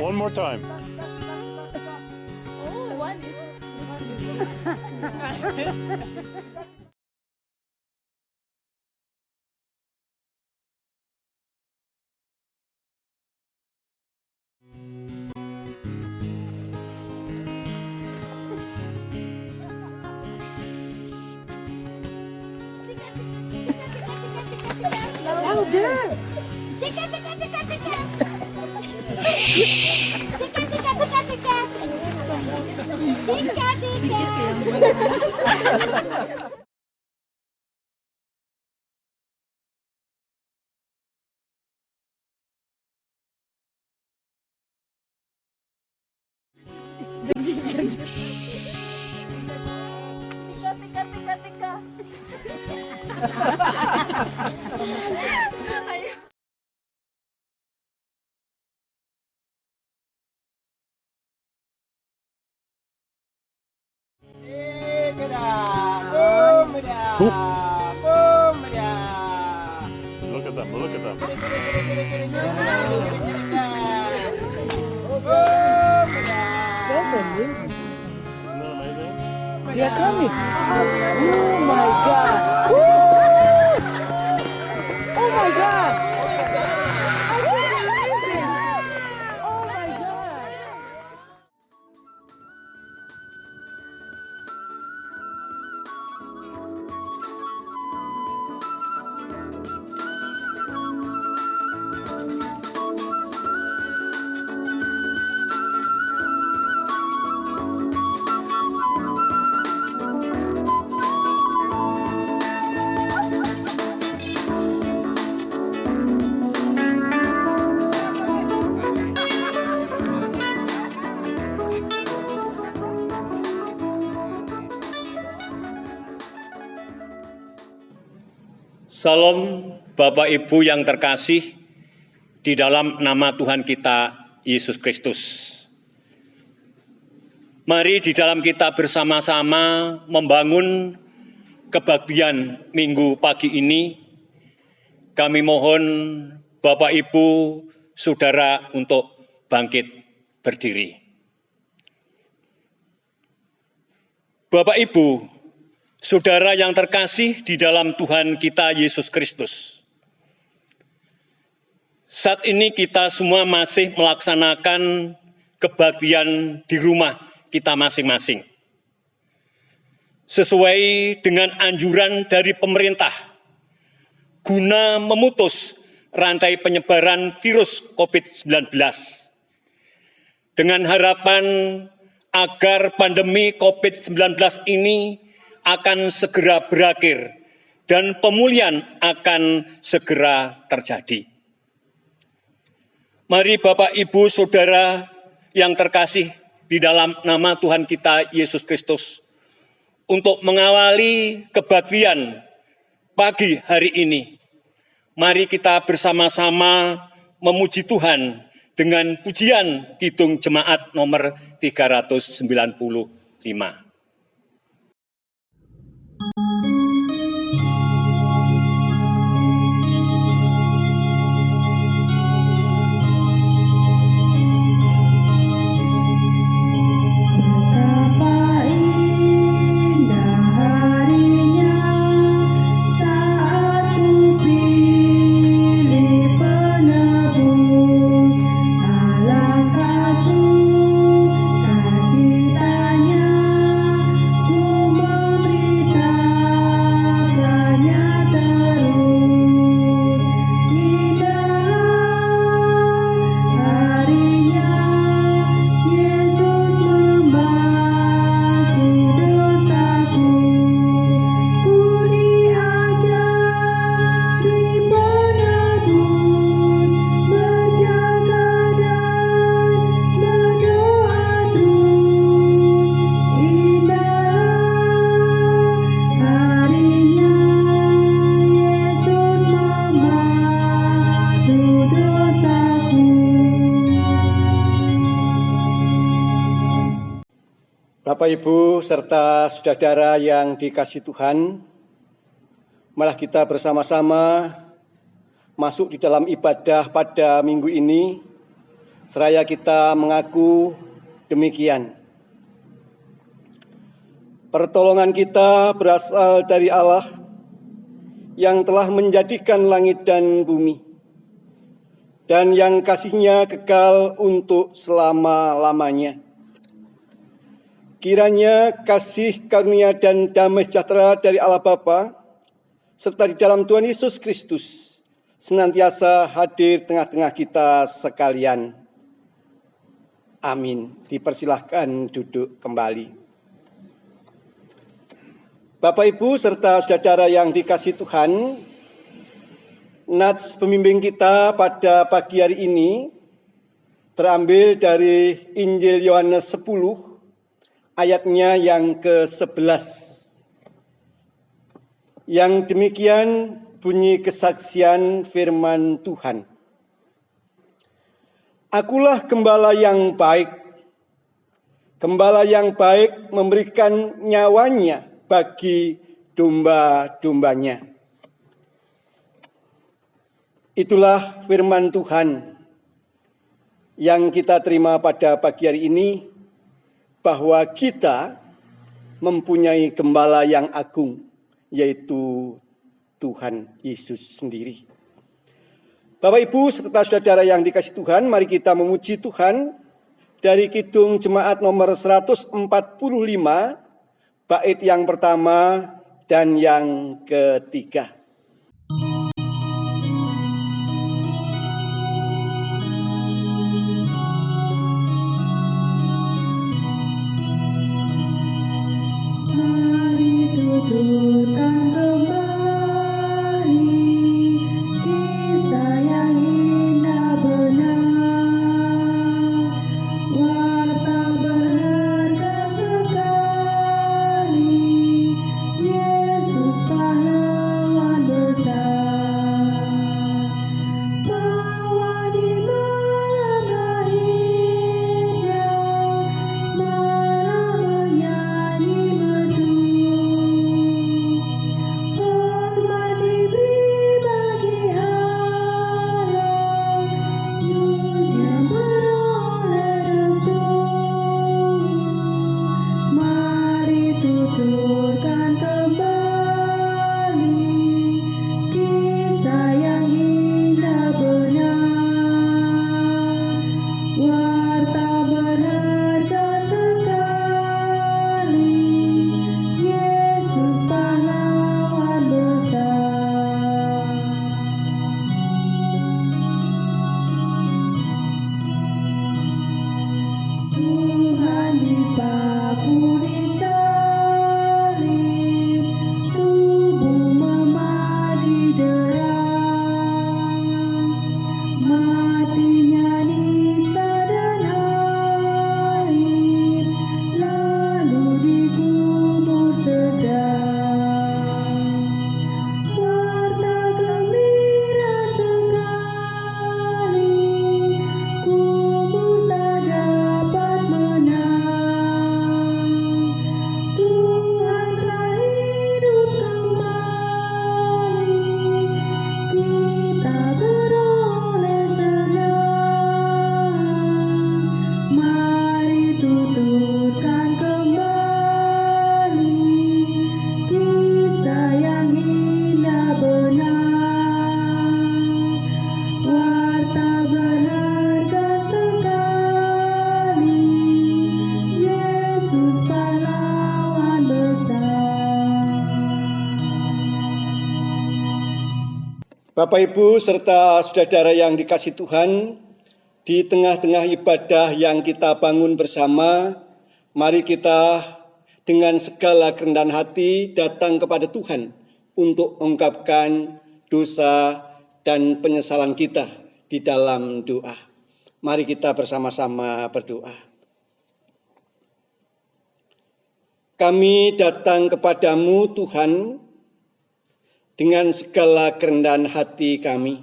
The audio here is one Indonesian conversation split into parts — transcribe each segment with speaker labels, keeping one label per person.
Speaker 1: One more time.
Speaker 2: Oh, one is. Louder. Tika, tika, tika, tika. Tika, tika, tika, tika. Tika, tika. Tika, tika, tika, tika. Ayo.
Speaker 1: Look at them, look at them. Isn't that amazing?
Speaker 3: They are coming. Oh my God. Woo! Oh my God. I can't believe this. Oh my God.
Speaker 4: Salam Bapak Ibu yang terkasih di dalam nama Tuhan kita Yesus Kristus. Mari di dalam kita bersama-sama membangun kebaktian minggu pagi ini. Kami mohon Bapak Ibu, Saudara untuk bangkit berdiri. Bapak Ibu, Saudara yang terkasih di dalam Tuhan kita Yesus Kristus. Saat ini kita semua masih melaksanakan kebaktian di rumah kita masing-masing. Sesuai dengan anjuran dari pemerintah, guna memutus rantai penyebaran virus COVID-19. Dengan harapan agar pandemi COVID-19 ini akan segera berakhir dan pemulihan akan segera terjadi. Mari Bapak, Ibu, Saudara yang terkasih di dalam nama Tuhan kita Yesus Kristus untuk mengawali kebaktian pagi hari ini. Mari kita bersama-sama memuji Tuhan dengan pujian Kidung Jemaat nomor 395.
Speaker 5: Bapak, Ibu, serta saudara yang dikasihi Tuhan, malah kita bersama-sama masuk di dalam ibadah pada minggu ini Seraya kita mengaku demikian. Pertolongan kita berasal dari Allah yang telah menjadikan langit dan bumi, dan yang kasih-Nya kekal untuk selama-lamanya. Kiranya kasih karunia dan damai sejahtera dari Allah Bapa serta di dalam Tuhan Yesus Kristus senantiasa hadir tengah-tengah kita sekalian. Amin. Dipersilahkan duduk kembali. Bapak, Ibu, serta saudara yang dikasihi Tuhan, nats pembimbing kita pada pagi hari ini terambil dari Injil Yohanes 10, ayatnya yang ke-11. Yang demikian bunyi kesaksian firman Tuhan. Akulah gembala yang baik. Gembala yang baik memberikan nyawanya bagi domba-dombanya. Itulah firman Tuhan yang kita terima pada pagi hari ini, bahwa kita mempunyai gembala yang agung, yaitu Tuhan Yesus sendiri. Bapak, Ibu, serta saudara yang dikasihi Tuhan, mari kita memuji Tuhan dari Kidung Jemaat nomor 145, bait yang pertama dan yang ketiga.
Speaker 3: Tuturkan kembali kisah yang indah benar, warta berharga sekali, Yesus pahlawan besar. Bahwa di malam lahirnya, malam menyanyi merdu. Hormat diberi bagi Allah, dunia beroleh restu. Mari tuturkan kembali kisah yang indah benar, warta berharga sekali, Yesus pahlawan besar. Tuhan dipaku di salib, tubuh memati derang, matinya nista dan haid, lalu dikubur sedang. Warta gembira sekali, kubur tak dapat menang. Tuhan telah hidup kembali, kita beroleh senang. Mari tuturkan kembali kisah yang indah benar, warta berharga sekali, Yesus pahlawan besar.
Speaker 5: Bapak, Ibu, serta saudara yang dikasihi Tuhan, di tengah-tengah ibadah yang kita bangun bersama, mari kita dengan segala kerendahan hati datang kepada Tuhan untuk mengungkapkan dosa dan penyesalan kita di dalam doa. Mari kita bersama-sama berdoa. Kami datang kepadamu, Tuhan, dengan segala kerendahan hati kami.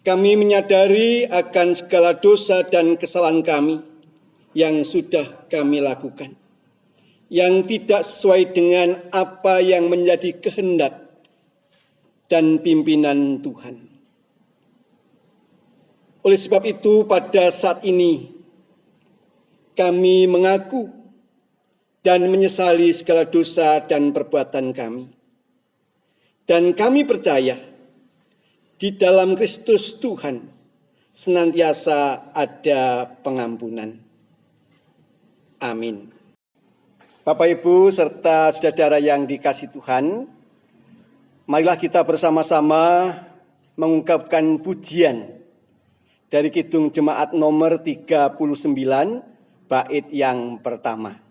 Speaker 5: Kami menyadari akan segala dosa dan kesalahan kami yang sudah kami lakukan, yang tidak sesuai dengan apa yang menjadi kehendak dan pimpinan Tuhan. Oleh sebab itu pada saat ini kami mengaku dan menyesali segala dosa dan perbuatan kami. Dan kami percaya di dalam Kristus Tuhan senantiasa ada pengampunan. Amin. Bapak, Ibu, serta saudara yang dikasihi Tuhan, marilah kita bersama-sama mengungkapkan pujian dari Kidung Jemaat nomor 39, bait yang pertama.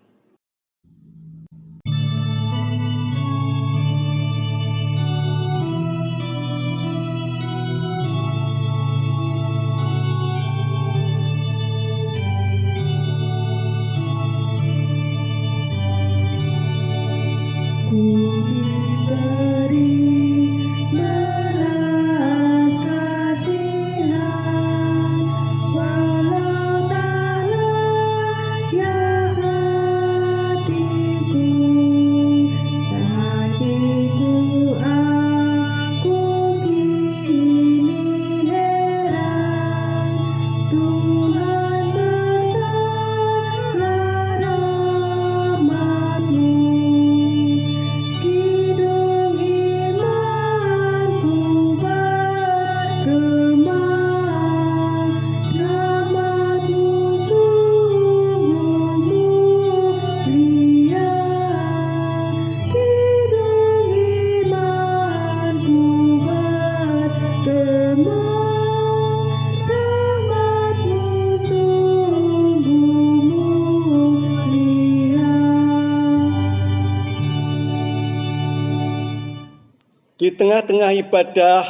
Speaker 5: Di tengah-tengah ibadah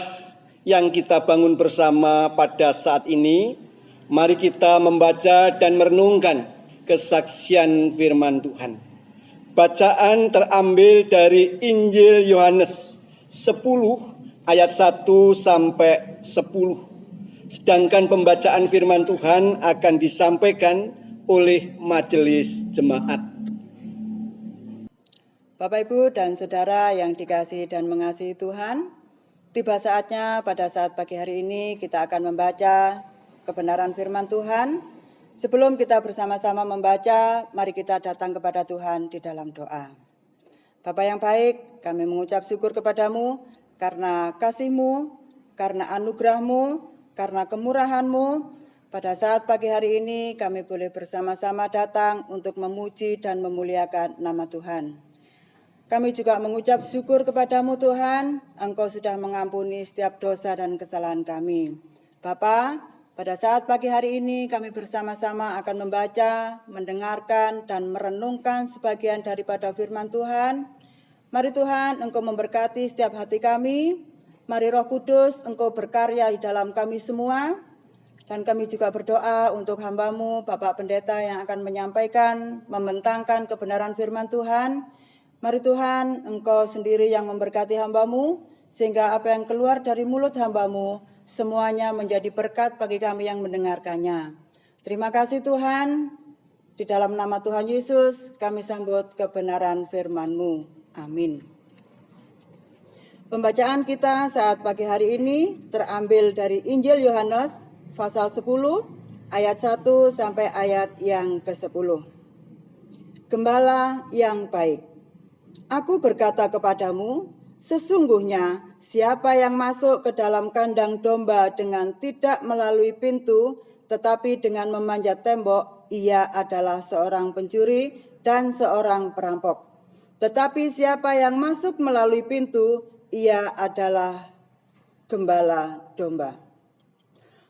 Speaker 5: yang kita bangun bersama pada saat ini, mari kita membaca dan merenungkan kesaksian firman Tuhan. Bacaan terambil dari Injil Yohanes 10 ayat 1 sampai 10. Sedangkan pembacaan firman Tuhan akan disampaikan oleh majelis jemaat.
Speaker 3: Bapak, Ibu, dan Saudara yang dikasihi dan mengasihi Tuhan, tiba saatnya pada saat pagi hari ini kita akan membaca kebenaran firman Tuhan. Sebelum kita bersama-sama membaca, mari kita datang kepada Tuhan di dalam doa. Bapa yang baik, kami mengucap syukur kepadamu karena kasih-Mu, karena anugerah-Mu, karena kemurahan-Mu. Pada saat pagi hari ini kami boleh bersama-sama datang untuk memuji dan memuliakan nama Tuhan. Kami juga mengucap syukur kepadamu Tuhan, Engkau sudah mengampuni setiap dosa dan kesalahan kami. Bapa, pada saat pagi hari ini kami bersama-sama akan membaca, mendengarkan, dan merenungkan sebagian daripada firman Tuhan. Mari Tuhan, Engkau memberkati setiap hati kami. Mari Roh Kudus, Engkau berkarya di dalam kami semua. Dan kami juga berdoa untuk hamba-Mu, Bapak Pendeta yang akan menyampaikan, membentangkan kebenaran firman Tuhan. Mari Tuhan, Engkau sendiri yang memberkati hamba-Mu, sehingga apa yang keluar dari mulut hamba-Mu, semuanya menjadi berkat bagi kami yang mendengarkannya. Terima kasih Tuhan, di dalam nama Tuhan Yesus, kami sambut kebenaran firman-Mu. Amin. Pembacaan kita saat pagi hari ini terambil dari Injil Yohanes, pasal 10, ayat 1 sampai ayat yang ke-10. Gembala yang baik. Aku berkata kepadamu, sesungguhnya siapa yang masuk ke dalam kandang domba dengan tidak melalui pintu, tetapi dengan memanjat tembok, ia adalah seorang pencuri dan seorang perampok. Tetapi siapa yang masuk melalui pintu, ia adalah gembala domba.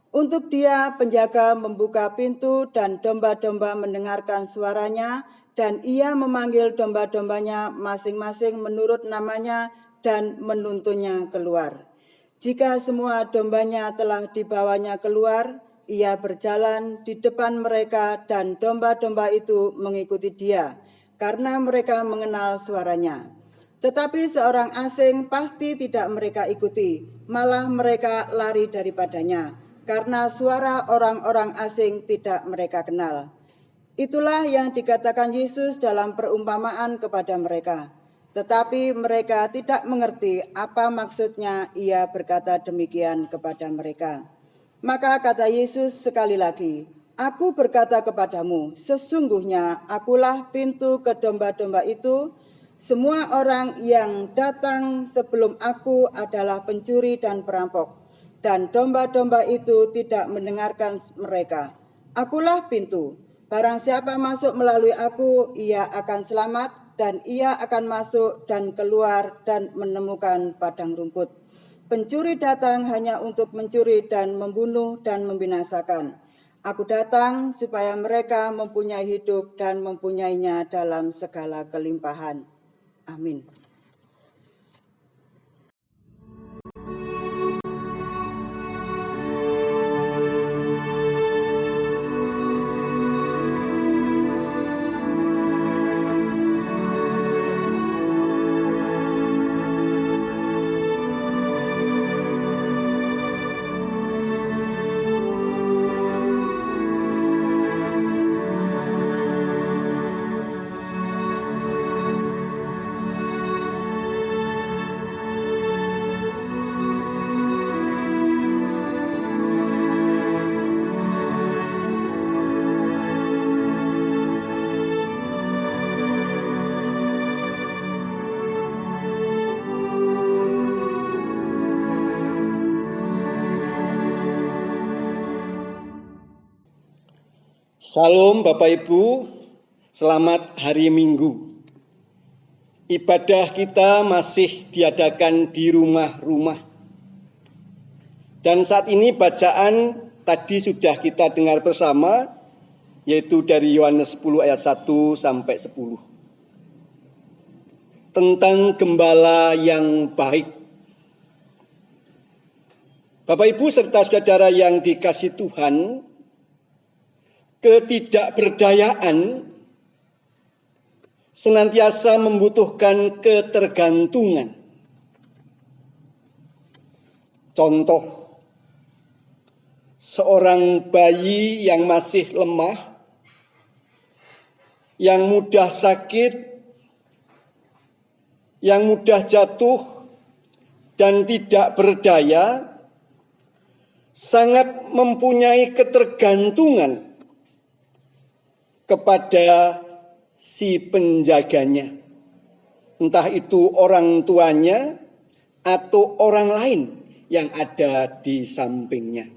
Speaker 3: Untuk dia penjaga membuka pintu dan domba-domba mendengarkan suaranya, dan ia memanggil domba-dombanya masing-masing menurut namanya dan menuntunnya keluar. Jika semua dombanya telah dibawanya keluar, ia berjalan di depan mereka dan domba-domba itu mengikuti dia, karena mereka mengenal suaranya. Tetapi seorang asing pasti tidak mereka ikuti, malah mereka lari daripadanya, karena suara orang-orang asing tidak mereka kenal. Itulah yang dikatakan Yesus dalam perumpamaan kepada mereka. Tetapi mereka tidak mengerti apa maksudnya ia berkata demikian kepada mereka. Maka kata Yesus sekali lagi, "Aku berkata kepadamu, sesungguhnya akulah pintu ke domba-domba itu. Semua orang yang datang sebelum aku adalah pencuri dan perampok, dan domba-domba itu tidak mendengarkan mereka. Akulah pintu. Barang siapa masuk melalui aku, ia akan selamat, dan ia akan masuk dan keluar dan menemukan padang rumput. Pencuri datang hanya untuk mencuri dan membunuh dan membinasakan. Aku datang supaya mereka mempunyai hidup dan mempunyainya dalam segala kelimpahan." Amin.
Speaker 5: Shalom Bapak Ibu, selamat hari Minggu. Ibadah kita masih diadakan di rumah-rumah. Dan saat ini bacaan tadi sudah kita dengar bersama, yaitu dari Yohanes 10 ayat 1 sampai 10. Tentang gembala yang baik. Bapak Ibu serta saudara yang dikasihi Tuhan, ketidakberdayaan senantiasa membutuhkan ketergantungan. Contoh, seorang bayi yang masih lemah, yang mudah sakit, yang mudah jatuh, dan tidak berdaya, sangat mempunyai ketergantungan kepada si penjaganya, entah itu orang tuanya atau orang lain yang ada di sampingnya.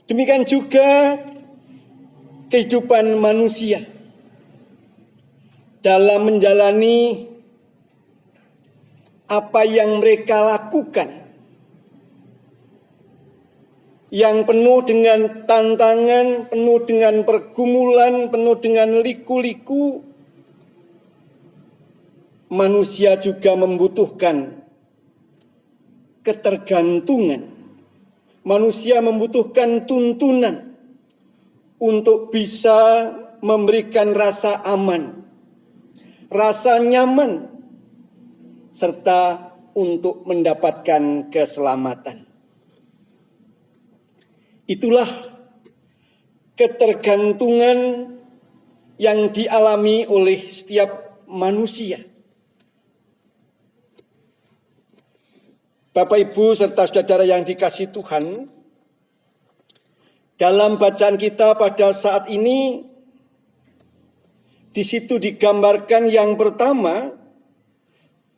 Speaker 5: Demikian juga kehidupan manusia dalam menjalani apa yang mereka lakukan, yang penuh dengan tantangan, penuh dengan pergumulan, penuh dengan liku-liku. Manusia juga membutuhkan ketergantungan. Manusia membutuhkan tuntunan untuk bisa memberikan rasa aman, rasa nyaman, serta untuk mendapatkan keselamatan. Itulah ketergantungan yang dialami oleh setiap manusia. Bapak, Ibu, serta saudara yang dikasihi Tuhan, dalam bacaan kita pada saat ini, di situ digambarkan yang pertama,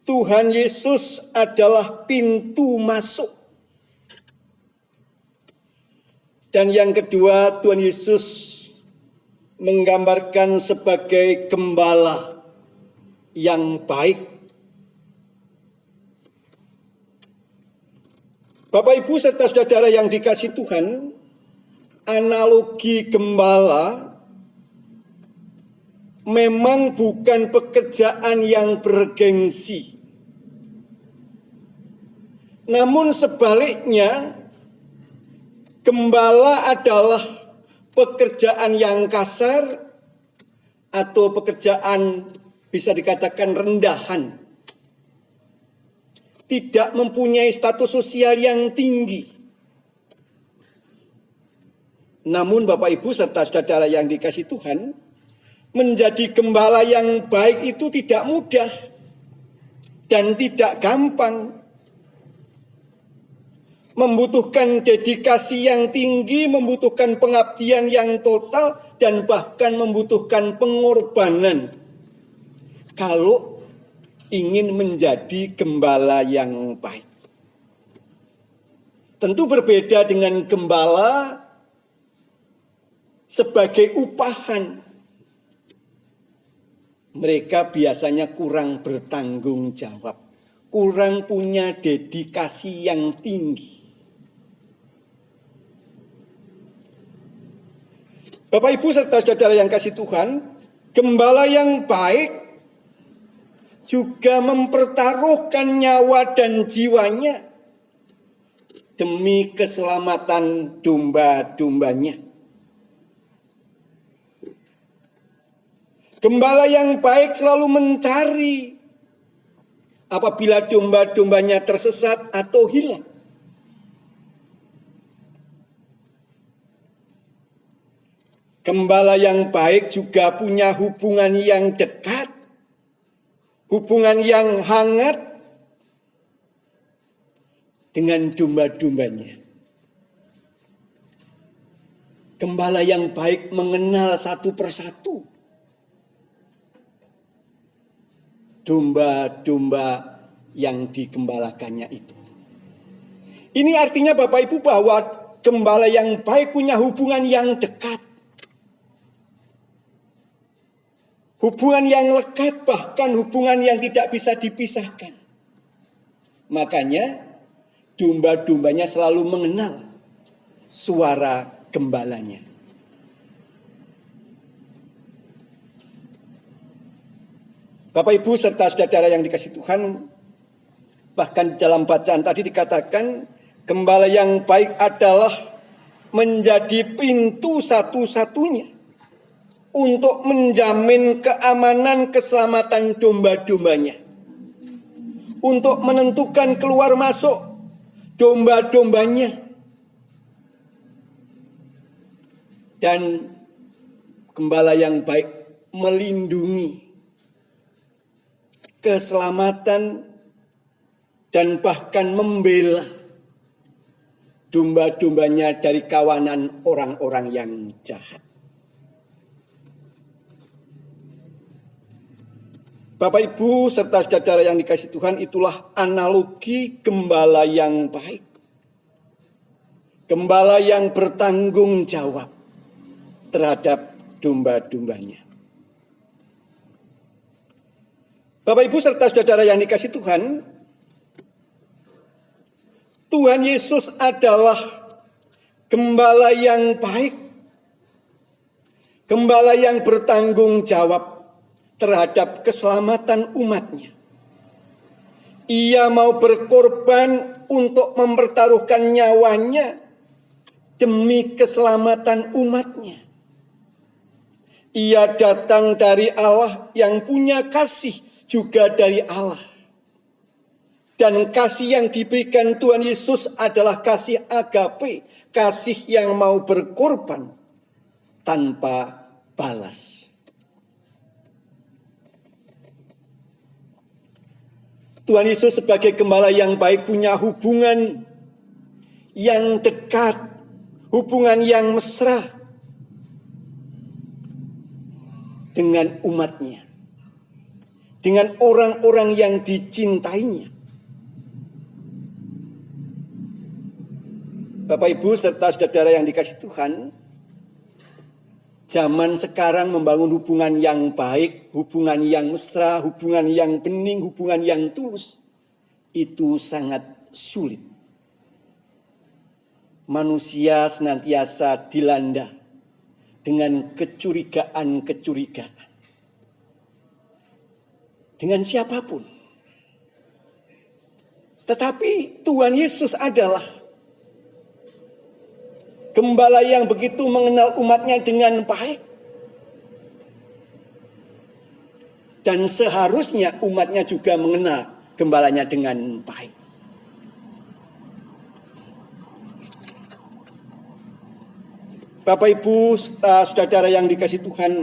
Speaker 5: Tuhan Yesus adalah pintu masuk. Dan yang kedua, Tuhan Yesus menggambarkan sebagai gembala yang baik. Bapak, Ibu, serta saudara yang dikasihi Tuhan, analogi gembala memang bukan pekerjaan yang bergengsi. Namun sebaliknya, gembala adalah pekerjaan yang kasar atau pekerjaan bisa dikatakan rendahan. Tidak mempunyai status sosial yang tinggi. Namun Bapak, Ibu, serta saudara yang dikasihi Tuhan, menjadi gembala yang baik itu tidak mudah dan tidak gampang. membutuhkan dedikasi yang tinggi, membutuhkan pengabdian yang total, dan bahkan membutuhkan pengorbanan kalau ingin menjadi gembala yang baik. Tentu berbeda dengan gembala sebagai upahan. Mereka biasanya kurang bertanggung jawab, kurang punya dedikasi yang tinggi. Bapak Ibu serta saudara yang kasih Tuhan, gembala yang baik juga mempertaruhkan nyawa dan jiwanya demi keselamatan domba-dombanya. Gembala yang baik selalu mencari apabila domba-dombanya tersesat atau hilang. Gembala yang baik juga punya hubungan yang dekat, hubungan yang hangat dengan domba-dombanya. Gembala yang baik mengenal satu persatu domba-domba yang digembalakannya itu. Ini artinya Bapak Ibu bahwa gembala yang baik punya hubungan yang dekat. Hubungan yang lekat, bahkan hubungan yang tidak bisa dipisahkan. Makanya domba-dombanya selalu mengenal suara gembalanya. Bapak Ibu serta saudara yang dikasihi Tuhan, bahkan dalam bacaan tadi dikatakan gembala yang baik adalah menjadi pintu satu-satunya untuk menjamin keamanan keselamatan domba-dombanya, untuk menentukan keluar masuk domba-dombanya, dan gembala yang baik melindungi keselamatan dan bahkan membela domba-dombanya dari kawanan orang-orang yang jahat. Bapak Ibu serta saudara yang dikasihi Tuhan, itulah analogi gembala yang baik. Gembala yang bertanggung jawab terhadap domba-dombanya. Bapak Ibu serta saudara yang dikasihi Tuhan, Tuhan Yesus adalah gembala yang baik, gembala yang bertanggung jawab terhadap keselamatan umatnya. Ia mau berkorban untuk mempertaruhkan nyawanya demi keselamatan umatnya. Ia datang dari Allah yang punya kasih, juga dari Allah. Dan kasih yang diberikan Tuhan Yesus adalah kasih agape, kasih yang mau berkorban tanpa balas. Tuhan Yesus sebagai gembala yang baik punya hubungan yang dekat, hubungan yang mesra dengan umatnya, dengan orang-orang yang dicintainya. Bapak Ibu serta saudara yang dikasihi Tuhan, zaman sekarang membangun hubungan yang baik, hubungan yang mesra, hubungan yang bening, hubungan yang tulus, itu sangat sulit. Manusia senantiasa dilanda dengan kecurigaan-kecurigaan. Dengan siapapun. Tetapi Tuhan Yesus adalah gembala yang begitu mengenal umatnya dengan baik. Dan seharusnya umatnya juga mengenal gembalanya dengan baik. Bapak Ibu, saudara yang dikasihi Tuhan,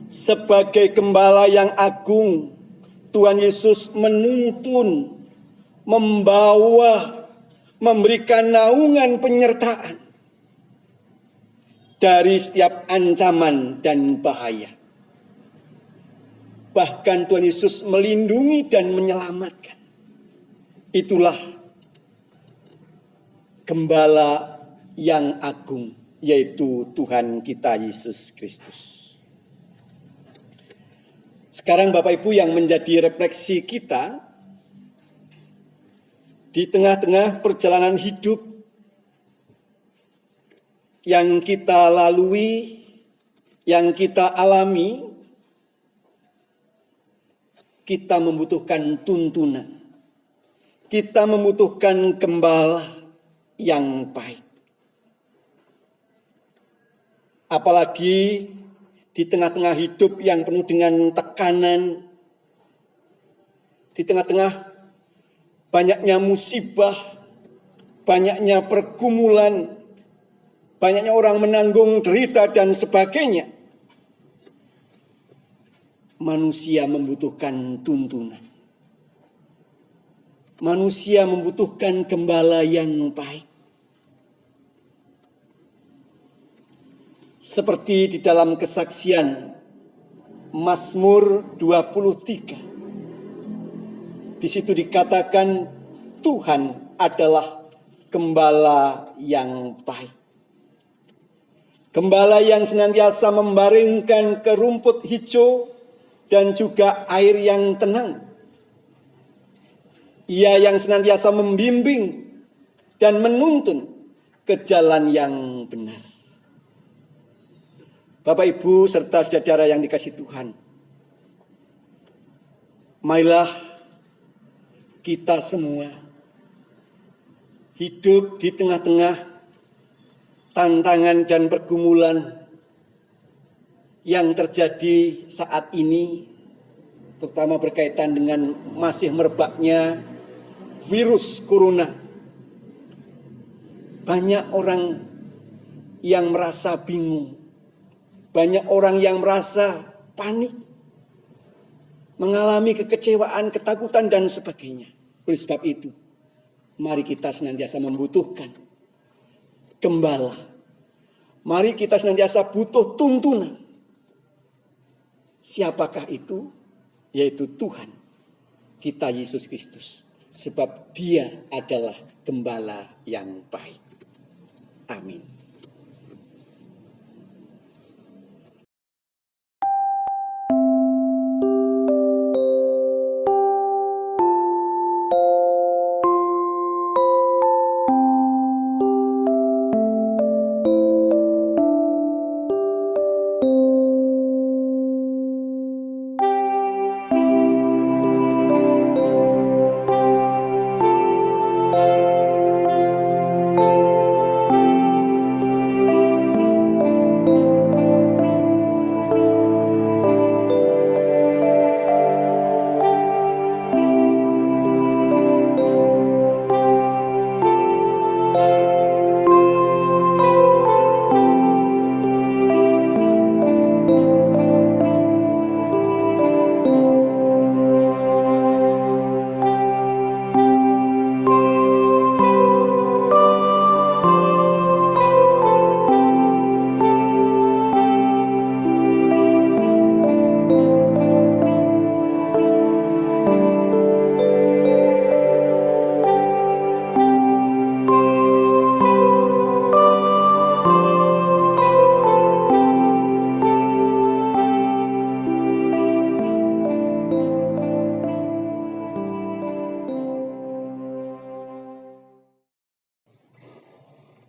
Speaker 5: sebagai gembala yang agung, Tuhan Yesus menuntun, membawa, memberikan naungan penyertaan dari setiap ancaman dan bahaya. Bahkan Tuhan Yesus melindungi dan menyelamatkan. Itulah Gembala yang agung, yaitu Tuhan kita Yesus Kristus. Sekarang Bapak Ibu, yang menjadi refleksi kita di tengah-tengah perjalanan hidup yang kita lalui, yang kita alami, kita membutuhkan tuntunan. Kita membutuhkan gembala yang baik. Apalagi di tengah-tengah hidup yang penuh dengan tekanan, di tengah-tengah banyaknya musibah, banyaknya pergumulan, banyaknya orang menanggung derita dan sebagainya. Manusia membutuhkan tuntunan. Manusia membutuhkan gembala yang baik. Seperti di dalam kesaksian Mazmur 23. Di situ dikatakan Tuhan adalah gembala yang baik. Gembala yang senantiasa membaringkan ke rumput hijau dan juga air yang tenang. Ia yang senantiasa membimbing dan menuntun ke jalan yang benar. Bapak, Ibu, serta saudara yang dikasihi Tuhan, marilah kita semua hidup di tengah-tengah tantangan dan pergumulan yang terjadi saat ini, terutama berkaitan dengan masih merebaknya virus corona. Banyak orang yang merasa bingung, banyak orang yang merasa panik, mengalami kekecewaan, ketakutan, dan sebagainya. Oleh sebab itu, mari kita senantiasa membutuhkan gembala. Mari kita senantiasa butuh tuntunan. Siapakah itu? Yaitu Tuhan kita Yesus Kristus. Sebab Dia adalah gembala yang baik. Amin.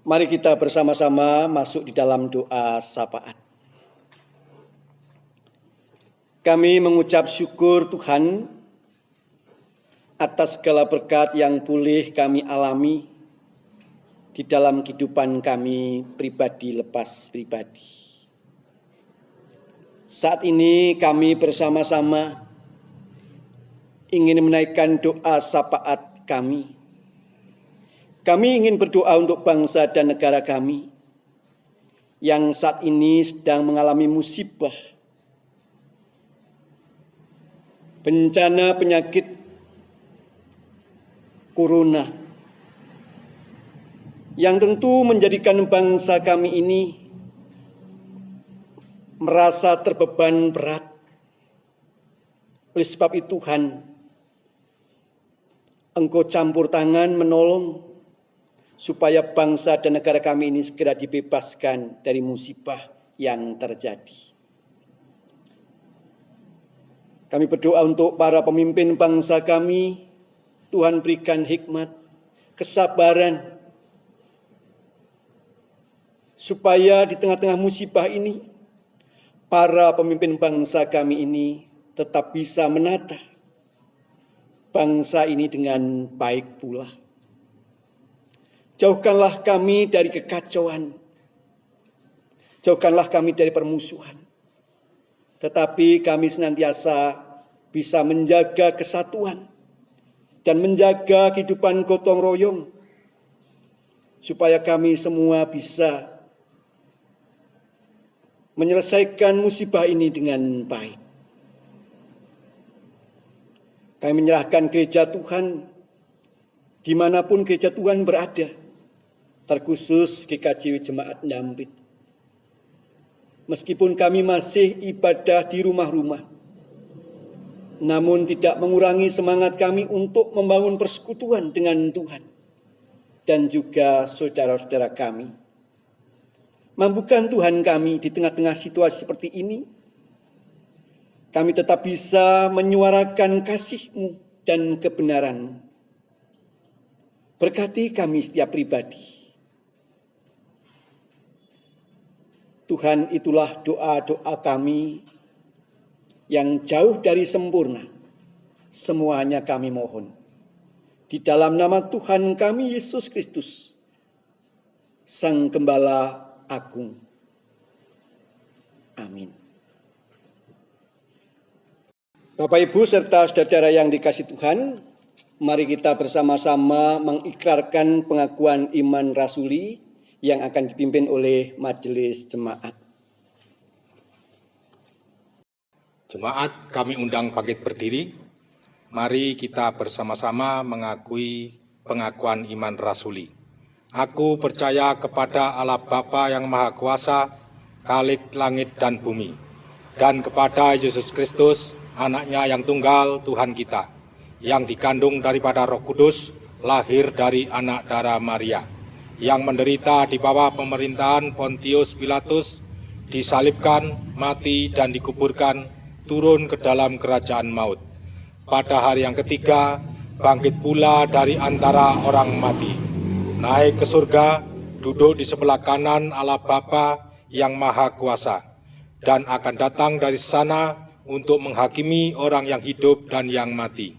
Speaker 5: Mari kita bersama-sama masuk di dalam doa syafaat. Kami mengucap syukur Tuhan atas segala berkat yang boleh kami alami di dalam kehidupan kami pribadi lepas pribadi. Saat ini kami bersama-sama ingin menaikkan doa syafaat kami. Kami ingin berdoa untuk bangsa dan negara kami yang saat ini sedang mengalami musibah, bencana penyakit corona yang tentu menjadikan bangsa kami ini merasa terbeban berat. Oleh sebab itu Tuhan, Engkau campur tangan menolong supaya bangsa dan negara kami ini segera dibebaskan dari musibah yang terjadi. Kami berdoa untuk para pemimpin bangsa kami, Tuhan berikan hikmat, kesabaran, supaya di tengah-tengah musibah ini, para pemimpin bangsa kami ini tetap bisa menata bangsa ini dengan baik pula. Jauhkanlah kami dari kekacauan, jauhkanlah kami dari permusuhan, tetapi kami senantiasa bisa menjaga kesatuan dan menjaga kehidupan gotong royong, supaya kami semua bisa menyelesaikan musibah ini dengan baik. Kami menyerahkan gereja Tuhan, dimanapun gereja Tuhan berada, terkhusus GKJ Jemaat Ndampit. Meskipun kami masih ibadah di rumah-rumah, namun tidak mengurangi semangat kami untuk membangun persekutuan dengan Tuhan dan juga saudara-saudara kami. Mampukan Tuhan kami di tengah-tengah situasi seperti ini, kami tetap bisa menyuarakan kasih-Mu dan kebenaran-Mu. Berkati kami setiap pribadi. Tuhan, itulah doa-doa kami yang jauh dari sempurna. Semuanya kami mohon. Di dalam nama Tuhan kami Yesus Kristus, Sang Gembala Agung. Amin. Bapak, Ibu, serta saudara yang dikasihi Tuhan, mari kita bersama-sama mengikrarkan pengakuan iman rasuli yang akan dipimpin oleh majelis jemaat.
Speaker 6: Jemaat, kami undang bangkit berdiri. Mari kita bersama-sama mengakui pengakuan iman rasuli. Aku percaya kepada Allah Bapa yang Maha Kuasa, Khalik langit dan bumi, dan kepada Yesus Kristus, Anak-Nya yang tunggal Tuhan kita, yang dikandung daripada Roh Kudus, lahir dari anak darah Maria, yang menderita di bawah pemerintahan Pontius Pilatus, disalibkan, mati dan dikuburkan, turun ke dalam kerajaan maut. Pada hari yang ketiga, bangkit pula dari antara orang mati, naik ke surga, duduk di sebelah kanan Allah Bapa yang Maha Kuasa, dan akan datang dari sana untuk menghakimi orang yang hidup dan yang mati.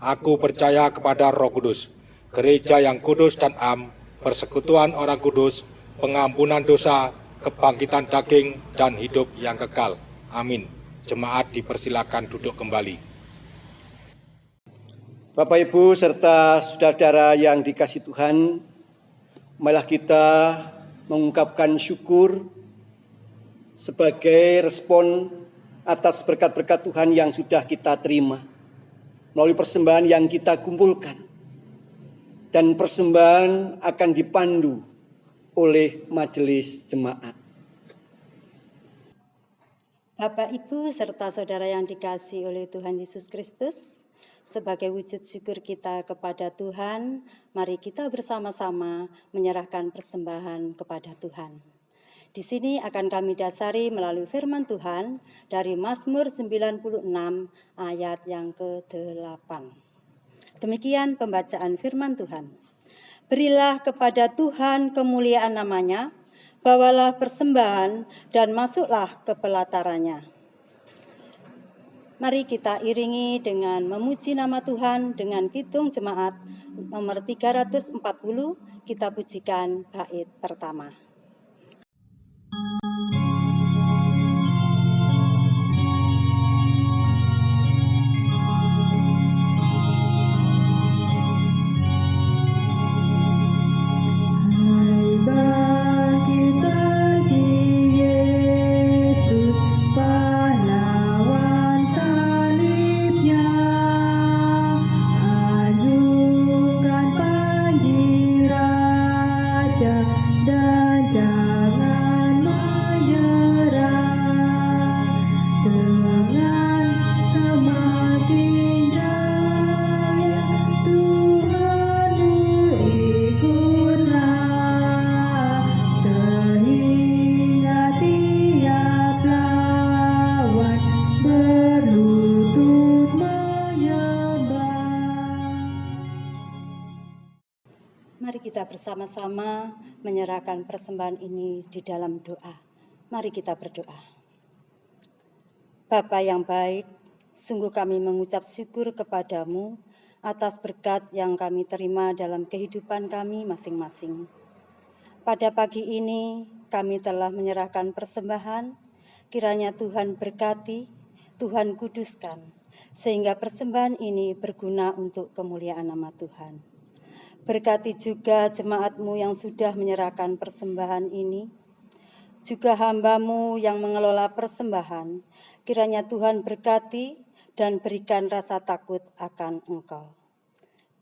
Speaker 6: Aku percaya kepada Roh Kudus, gereja yang kudus dan am, persekutuan orang kudus, pengampunan dosa, kebangkitan daging, dan hidup yang kekal. Amin. Jemaat dipersilakan duduk kembali.
Speaker 5: Bapak, Ibu, serta saudara-saudara yang dikasihi Tuhan, marilah kita mengungkapkan syukur sebagai respon atas berkat-berkat Tuhan yang sudah kita terima melalui persembahan yang kita kumpulkan. Dan persembahan akan dipandu oleh majelis jemaat.
Speaker 7: Bapak, Ibu, serta saudara yang dikasihi oleh Tuhan Yesus Kristus, sebagai wujud syukur kita kepada Tuhan, mari kita bersama-sama menyerahkan persembahan kepada Tuhan. Di sini akan kami dasari melalui firman Tuhan dari Mazmur 96 ayat yang ke-8. Demikian pembacaan firman Tuhan. Berilah kepada Tuhan kemuliaan namanya, bawalah persembahan dan masuklah ke pelatarannya. Mari kita iringi dengan memuji nama Tuhan dengan kidung jemaat nomor 340, kita pujikan bait pertama.
Speaker 8: Ajukan panji raja
Speaker 7: bersama-sama menyerahkan persembahan ini di dalam doa. Mari kita berdoa. Bapa yang baik, sungguh kami mengucap syukur kepadamu atas berkat yang kami terima dalam kehidupan kami masing-masing. Pada pagi ini kami telah menyerahkan persembahan, kiranya Tuhan berkati, Tuhan kuduskan, sehingga persembahan ini berguna untuk kemuliaan nama Tuhan. Berkati juga jemaat-Mu yang sudah menyerahkan persembahan ini, juga hamba-Mu yang mengelola persembahan, kiranya Tuhan berkati dan berikan rasa takut akan Engkau.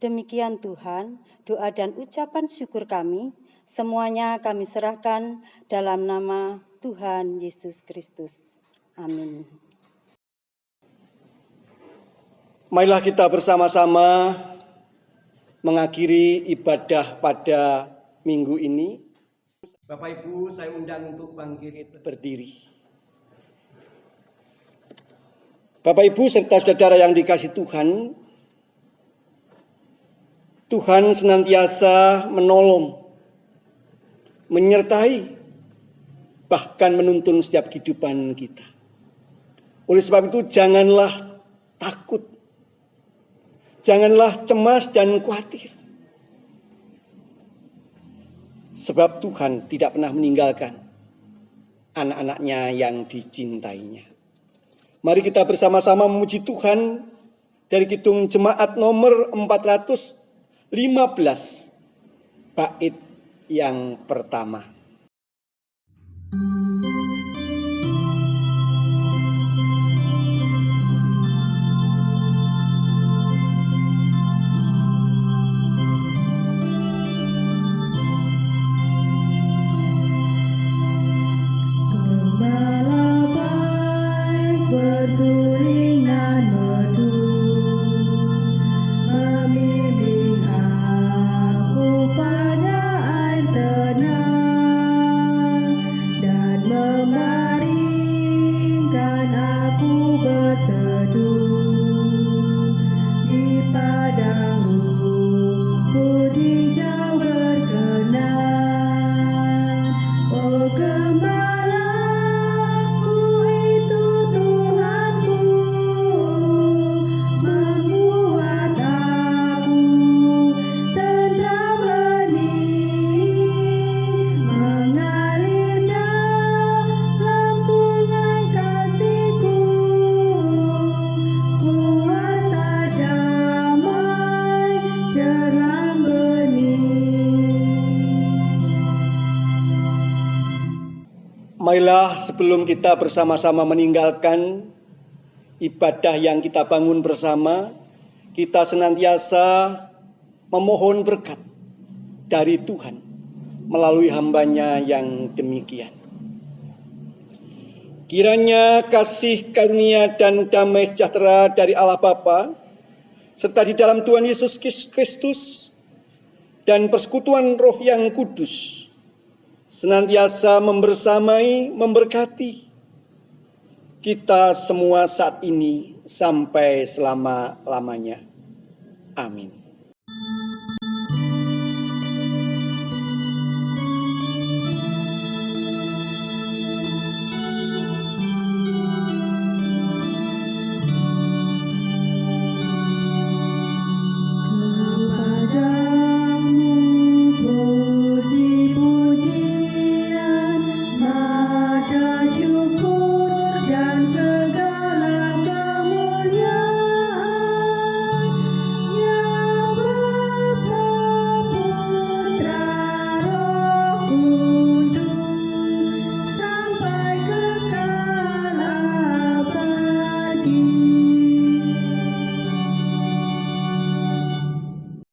Speaker 7: Demikian Tuhan, doa dan ucapan syukur kami, semuanya kami serahkan dalam nama Tuhan Yesus Kristus. Amin.
Speaker 5: Marilah kita bersama-sama mengakhiri ibadah pada minggu ini. Bapak Ibu, saya undang untuk bangkit berdiri. Bapak Ibu serta saudara yang dikasihi Tuhan, Tuhan senantiasa menolong, menyertai, bahkan menuntun setiap kehidupan kita. Oleh sebab itu janganlah takut, janganlah cemas dan khawatir. Sebab Tuhan tidak pernah meninggalkan anak-anaknya yang dicintainya. Mari kita bersama-sama memuji Tuhan dari kidung jemaat nomor 415, bait yang pertama. Marilah sebelum kita bersama-sama meninggalkan ibadah yang kita bangun bersama, kita senantiasa memohon berkat dari Tuhan melalui hamba-Nya yang demikian. Kiranya kasih karunia dan damai sejahtera dari Allah Bapa serta di dalam Tuhan Yesus Kristus dan persekutuan Roh yang Kudus senantiasa membersamai, memberkati kita semua saat ini sampai selama-lamanya. Amin.